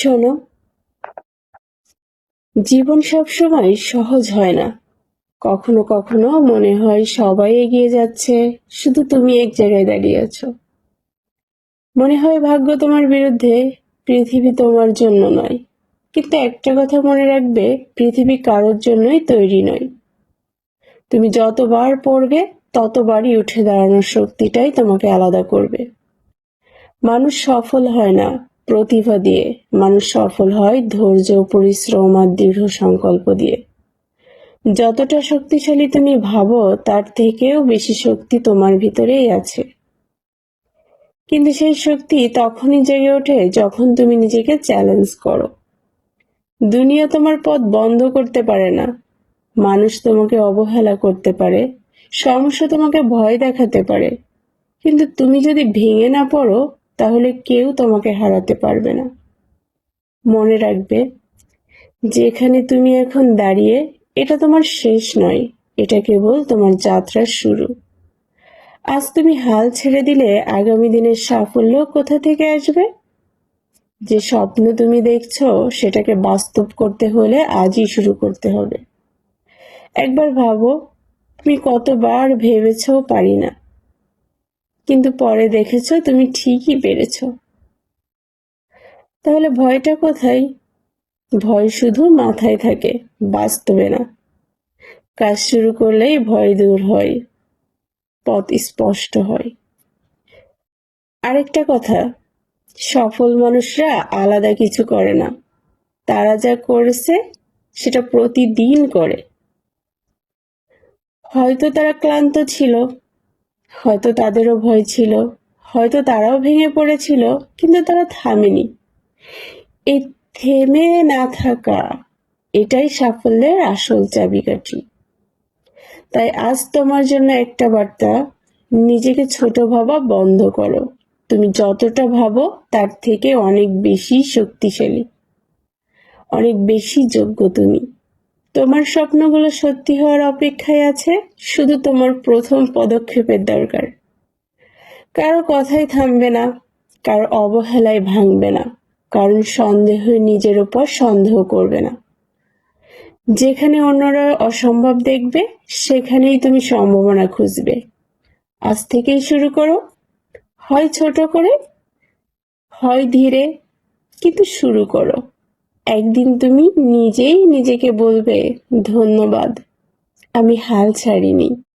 শোনো, জীবন সবসময় সহজ হয় না। কখনো কখনো মনে হয় সবাই এগিয়ে যাচ্ছে, শুধু তুমি এক জায়গায় দাঁড়িয়ে আছো। মনে হয় ভাগ্য তোমার বিরুদ্ধে, পৃথিবী তোমার জন্য নয়। কিন্তু একটা কথা মনে রাখবে, পৃথিবী কারোর জন্যই তৈরি নয়। তুমি যতবার পড়বে, ততবারই উঠে দাঁড়ানোর শক্তিটাই তোমাকে আলাদা করবে। মানুষ সফল হয় না প্রতিভা দিয়ে, মানুষ সফল হয় ধৈর্য, পরিশ্রম আর দৃঢ় সংকল্প দিয়ে। যতটা শক্তিশালী তুমি ভাবো, তার থেকেও বেশি শক্তি তোমার ভিতরেই আছে। কিন্তু সেই শক্তি তখনই জেগে ওঠে যখন তুমি নিজেকে চ্যালেঞ্জ করো। দুনিয়া তোমার পথ বন্ধ করতে পারে না। মানুষ তোমাকে অবহেলা করতে পারে, সমস্যা তোমাকে ভয় দেখাতে পারে, কিন্তু তুমি যদি ভেঙে না পড়ো, তাহলে কেউ তোমাকে হারাতে পারবে না। মনে রাখবে, যেখানে তুমি এখন দাঁড়িয়ে, এটা তোমার শেষ নয়, এটা কেবল তোমার যাত্রার শুরু। আজ তুমি হাল ছেড়ে দিলে আগামী দিনের সাফল্য কোথা থেকে আসবে? যে স্বপ্ন তুমি দেখছো, সেটাকে বাস্তব করতে হলে আজই শুরু করতে হবে। একবার ভাবো, তুমি কতবার ভেবেছো পারি না, কিন্তু পরে দেখেছো তুমি ঠিকই পেরেছো। তাহলে ভয়টা কোথায়? ভয় শুধু মাথায় থাকে, বাস্তবে না। কাজ শুরু করলেই ভয় দূর হয়, পথ স্পষ্ট হয়। আরেকটা কথা, সফল মানুষরা আলাদা কিছু করে না। তারা যা করেছে সেটা প্রতিদিন করে। হয়তো তারা ক্লান্ত ছিল, হয়তো তাদেরও ভয় ছিল, হয়তো তারাও ভেঙে পড়েছিল, কিন্তু তারা থামেনি। এই থেমে না থাকা, এটাই সাফল্যের আসল চাবিকাঠি। তাই আজ তোমার জন্য একটা বার্তা, নিজেকে ছোট ভাবা বন্ধ করো। তুমি যতটা ভাবো তার থেকে অনেক বেশি শক্তিশালী, অনেক বেশি যোগ্য তুমি। তোমার স্বপ্নগুলো সত্যি হওয়ার অপেক্ষায় আছে, শুধু তোমার প্রথম পদক্ষেপের দরকার। কারো কথাই থামবে না, কারো অবহেলায় ভাঙবে না, কারণ সন্দেহ নিজের উপর সন্দেহ করবে না। যেখানে অন্যরা অসম্ভব দেখবে, সেখানেই তুমি সম্ভাবনা খুঁজবে। আজ থেকেই শুরু করো, হয় ছোট করে, হয় ধীরে, কিন্তু শুরু করো। একদিন তুমি নিজেই নিজেকে বলবে, ধন্যবাদ, আমি হাল ছাড়িনি।